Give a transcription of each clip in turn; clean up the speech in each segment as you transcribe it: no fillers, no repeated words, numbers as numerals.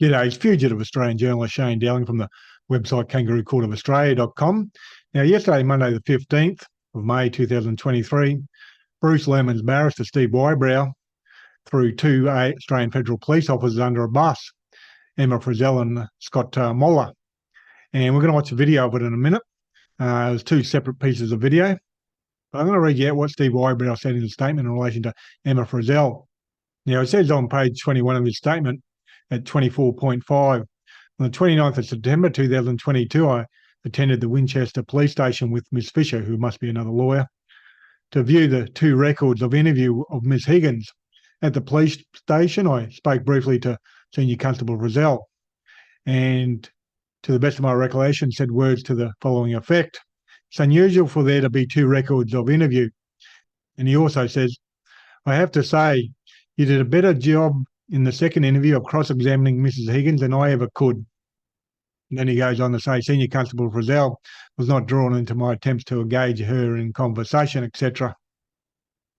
G'day, it's fugitive Australian journalist Shane Dowling from the website kangaroocourtofaustralia.com. Now, yesterday, Monday the 15th of May 2023, Bruce Lehrmann's barrister Steve Whybrow threw two Australian federal police officers under a bus, Emma Frizzell and Scott Moller. And we're going to watch a video of it in a minute. There's two separate pieces of video. But I'm going to read you out what Steve Whybrow said in his statement in relation to Emma Frizzell. Now, it says on page 21 of his statement, at 24.5. On the 29th of September 2022, I attended the Winchester police station with Miss Fisher, who must be another lawyer, to view the two records of interview of Miss Higgins. At the police station, I spoke briefly to Senior Constable Frizzell, and to the best of my recollection, said words to the following effect: "It's unusual for there to be two records of interview." And he also says, "I have to say, you did a better job in the second interview of cross-examining Mrs. Higgins than I ever could." And then he goes on to say, "Senior Constable Frizzell was not drawn into my attempts to engage her in conversation, etc."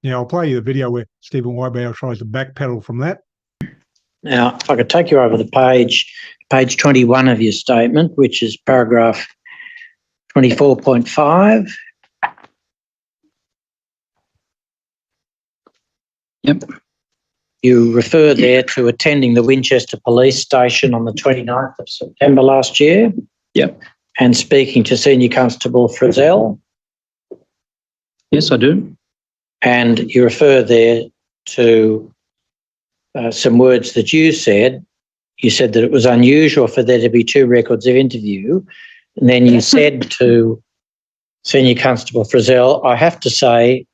Now, I'll play you the video where Stephen Whybrow tries to backpedal from that. Now, if I could take you over to page 21 of your statement, which is paragraph 24.5. Yep. You refer there to attending the Winchester police station on the 29th of September last year. Yep. And speaking to Senior Constable Frizzell. Yes, I do. And you refer there to some words that you said. You said that it was unusual for there to be two records of interview. And then you said to Senior Constable Frizzell, "I have to say,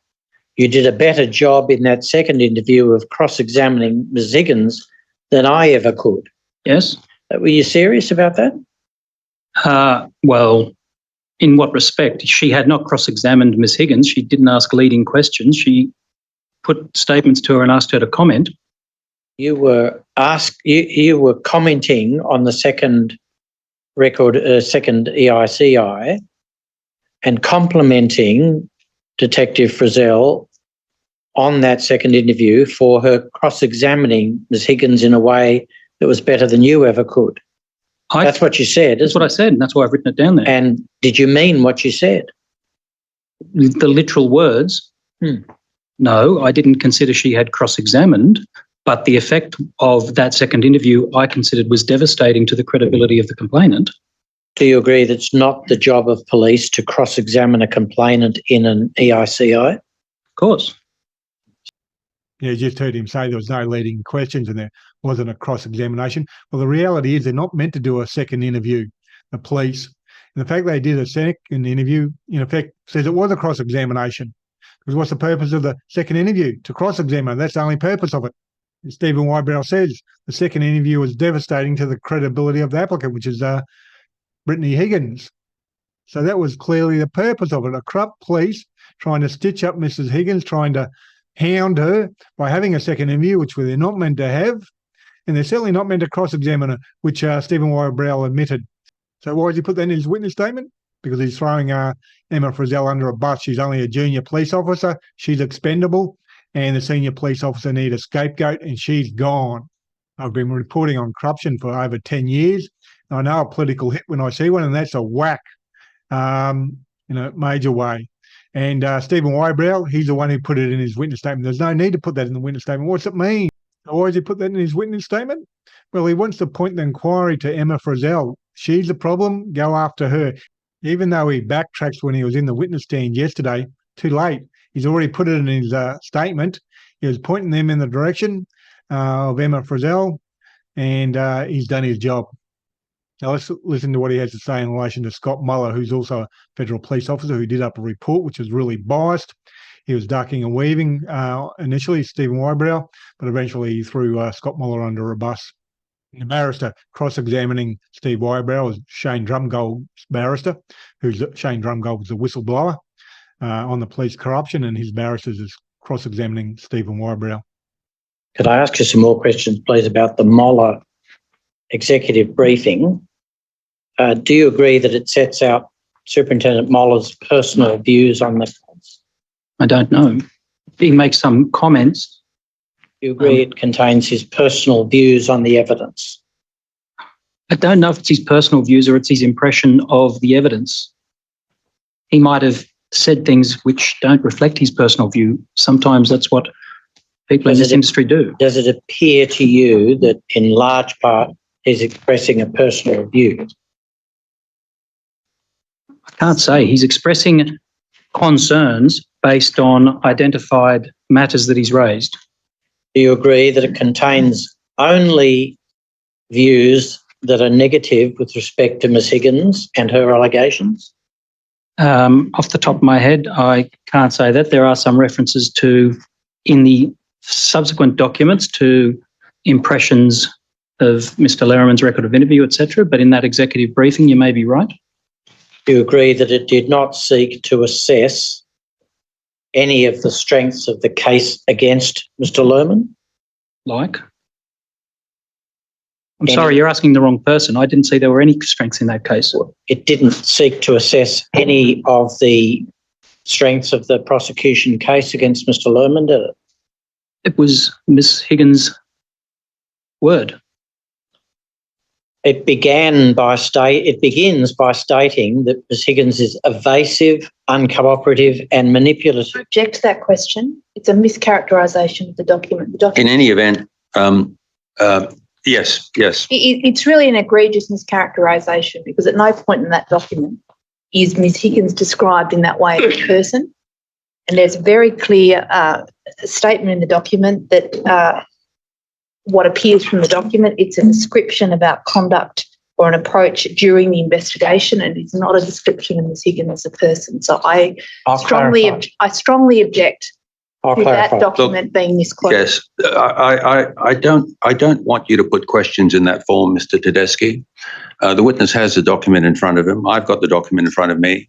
you did a better job in that second interview of cross-examining Ms. Higgins than I ever could." Yes. Were you serious about that? Well, in what respect? She had not cross-examined Ms. Higgins. She didn't ask leading questions. She put statements to her and asked her to comment. You were commenting on the second record, second EICI, and complimenting Detective Frizzell on that second interview for her cross-examining Ms. Higgins in a way that was better than you ever could. That's what you said. That's what I said, and that's why I've written it down there. And did you mean what you said? The literal words? No, I didn't consider she had cross-examined, but the effect of that second interview I considered was devastating to the credibility of the complainant. Do you agree that it's not the job of police to cross-examine a complainant in an EICI? Of course. Yeah, you just heard him say there was no leading questions and there wasn't a cross-examination. Well, the reality is they're not meant to do a second interview, the police. And the fact they did a second interview, in effect, says it was a cross-examination. Because what's the purpose of the second interview? To cross-examine. That's the only purpose of it. And Stephen Whybrow says the second interview was devastating to the credibility of the applicant, which is Brittany Higgins. So that was clearly the purpose of it. A corrupt police trying to stitch up Mrs. Higgins, trying to hound her by having a second interview, which they're not meant to have. And they're certainly not meant to cross-examine her, which Stephen Whybrow admitted. So why did he put that in his witness statement? Because he's throwing Emma Frizzell under a bus. She's only a junior police officer. She's expendable. And the senior police officer needs a scapegoat, and she's gone. I've been reporting on corruption for over 10 years. I know a political hit when I see one, and that's a whack in a major way. And Stephen Whybrow, he's the one who put it in his witness statement. There's no need to put that in the witness statement. What's it mean? Why does he put that in his witness statement? Well, he wants to point the inquiry to Emma Frizzell. She's the problem. Go after her. Even though he backtracks when he was in the witness stand yesterday, too late. He's already put it in his statement. He was pointing them in the direction of Emma Frizzell, and he's done his job. Now let's listen to what he has to say in relation to Scott Moller, who's also a federal police officer who did up a report which was really biased. He was ducking and weaving initially, Stephen Whybrow, but eventually he threw Scott Moller under a bus. The barrister cross-examining Steve Whybrow was Shane Drumgold's barrister, Shane Drumgold was a whistleblower on the police corruption, and his barristers is cross-examining Stephen Whybrow. Could I ask you some more questions, please, about the Moller executive briefing? Do you agree that it sets out Superintendent Moller's personal views on the case? I don't know. He makes some comments. Do you agree it contains his personal views on the evidence? I don't know if it's his personal views or it's his impression of the evidence. He might have said things which don't reflect his personal view. Sometimes that's what people in this industry do. Does it appear to you that in large part he's expressing a personal view? I can't say. He's expressing concerns based on identified matters that he's raised. Do you agree that it contains only views that are negative with respect to Ms Higgins and her allegations? Off the top of my head, I can't say that. There are some references to, in the subsequent documents, to impressions of Mr Lehrmann's record of interview, etc. But in that executive briefing, you may be right. Do you agree that it did not seek to assess any of the strengths of the case against Mr Lehrmann? Like? I'm sorry, you're asking the wrong person. I didn't see there were any strengths in that case. It didn't seek to assess any of the strengths of the prosecution case against Mr Lehrmann, did it? It was Miss Higgins' word. It begins by stating that Ms Higgins is evasive, uncooperative and manipulative. I object to that question. It's a mischaracterisation of the document. In any event, yes. It's really an egregious mischaracterisation because at no point in that document is Ms Higgins described in that way as a person. And there's a very clear statement in the document that what appears from the document, it's a description about conduct or an approach during the investigation, and it's not a description of Ms Higgins as a person. So I strongly object to that document being misquoted. Yes, I don't want you to put questions in that form, Mr Tedeschi. The witness has the document in front of him. I've got the document in front of me.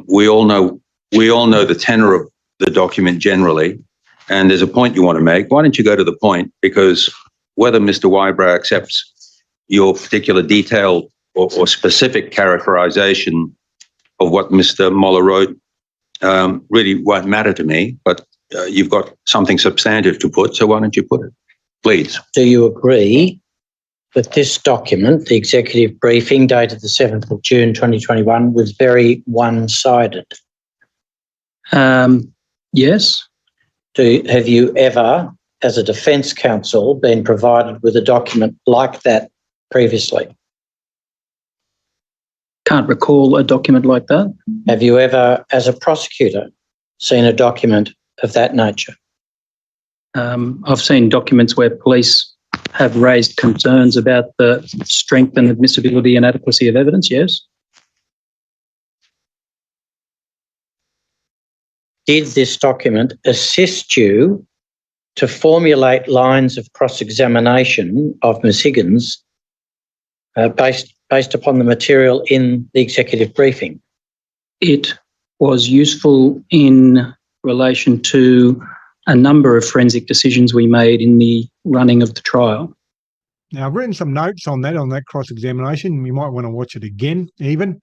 We all know the tenor of the document generally, and there's a point you want to make. Why don't you go to the point? Because whether Mr Whybrow accepts your particular detailed or specific characterisation of what Mr Moller wrote really won't matter to me, but you've got something substantive to put, so why don't you put it, please? Do you agree that this document, the executive briefing dated the 7th of June 2021, was very one-sided? Yes. Have you ever, as a defence counsel, been provided with a document like that previously? Can't recall a document like that. Have you ever, as a prosecutor, seen a document of that nature? I've seen documents where police have raised concerns about the strength and admissibility and adequacy of evidence, yes. Did this document assist you to formulate lines of cross-examination of Ms Higgins based upon the material in the executive briefing? It was useful in relation to a number of forensic decisions we made in the running of the trial. Now, I've written some notes on that cross-examination. You might want to watch it again even,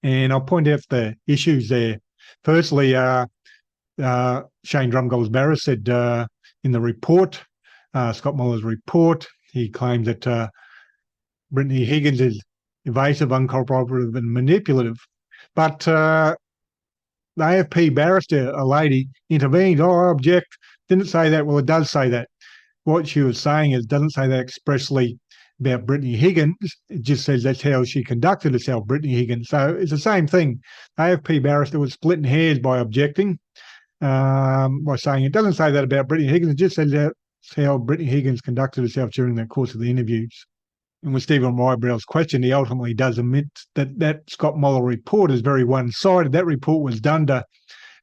and I'll point out the issues there. Firstly, Shane Drumgold's barrister said in the report, Scott Moller's report, he claims that Brittany Higgins is evasive, uncooperative and manipulative. But the AFP barrister, a lady, intervened. Oh, I object. Didn't say that. Well, it does say that. What she was saying is doesn't say that expressly about Brittany Higgins. It just says that's how she conducted herself, Brittany Higgins. So it's the same thing. AFP barrister was splitting hairs by objecting. By saying it doesn't say that about Brittany Higgins, it just says that's how Brittany Higgins conducted herself during the course of the interviews. And with Stephen Wybrow's question, he ultimately does admit that Scott Moller report is very one-sided. That report was done to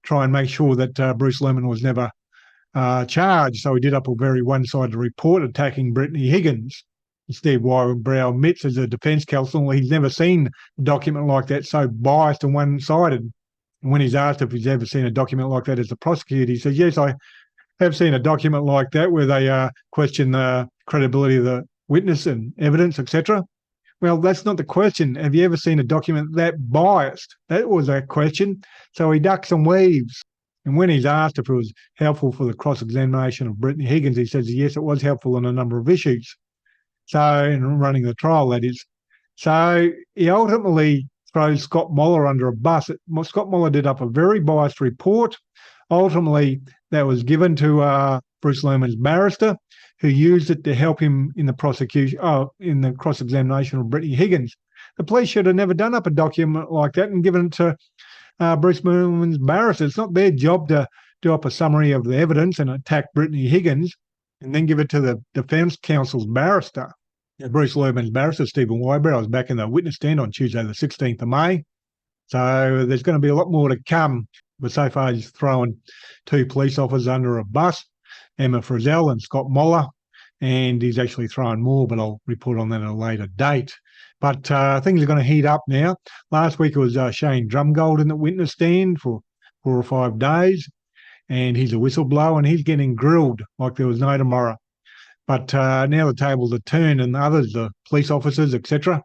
try and make sure that Bruce Lehrmann was never charged. So he did up a very one-sided report attacking Brittany Higgins. And Steve Whybrow admits as a defence counsel he's never seen a document like that so biased and one-sided. And when he's asked if he's ever seen a document like that as a prosecutor, he says, yes, I have seen a document like that where they question the credibility of the witness and evidence, etc. Well, that's not the question. Have you ever seen a document that biased? That was a question. So he ducks and weaves. And when he's asked if it was helpful for the cross-examination of Brittany Higgins, he says, yes, it was helpful on a number of issues. So, in running the trial, that is. So he ultimately throws Scott Moller under a bus. Scott Moller did up a very biased report. Ultimately, that was given to Bruce Lehrmann's barrister, who used it to help him in the prosecution, in the cross-examination of Brittany Higgins. The police should have never done up a document like that and given it to Bruce Lehrmann's barrister. It's not their job to do up a summary of the evidence and attack Brittany Higgins and then give it to the defence counsel's barrister. Bruce Lehrmann's barrister, Steve Whybrow, was back in the witness stand on Tuesday the 16th of May. So there's going to be a lot more to come. But so far, he's thrown 2 police officers under a bus, Emma Frizzell and Scott Moller, and he's actually thrown more, but I'll report on that at a later date. But things are going to heat up now. Last week it was Shane Drumgold in the witness stand for 4 or 5 days, and he's a whistleblower and he's getting grilled like there was no tomorrow. But now the tables are turned and others, the police officers, etc.,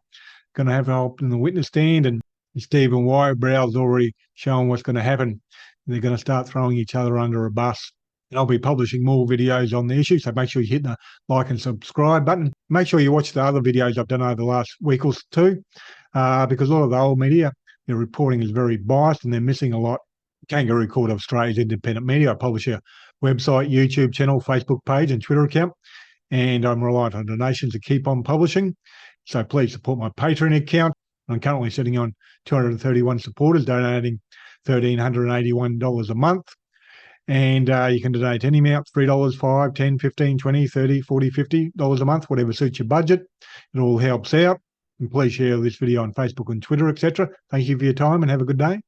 going to have help in the witness stand, and Stephen Whybrow's already shown what's going to happen. They're going to start throwing each other under a bus. And I'll be publishing more videos on the issue, so make sure you hit the like and subscribe button. Make sure you watch the other videos I've done over the last week or two, because a lot of the old media, their reporting is very biased and they're missing a lot. Kangaroo Court of Australia's independent media. I publish a website, YouTube channel, Facebook page and Twitter account, and I'm reliant on donations to keep on publishing. So please support my Patreon account. I'm currently sitting on 231 supporters donating $1,381 a month. And you can donate any amount, $3, $5, $10, $15, $20, $30, $40, $50 a month, whatever suits your budget. It all helps out. And please share this video on Facebook and Twitter, etc. Thank you for your time and have a good day.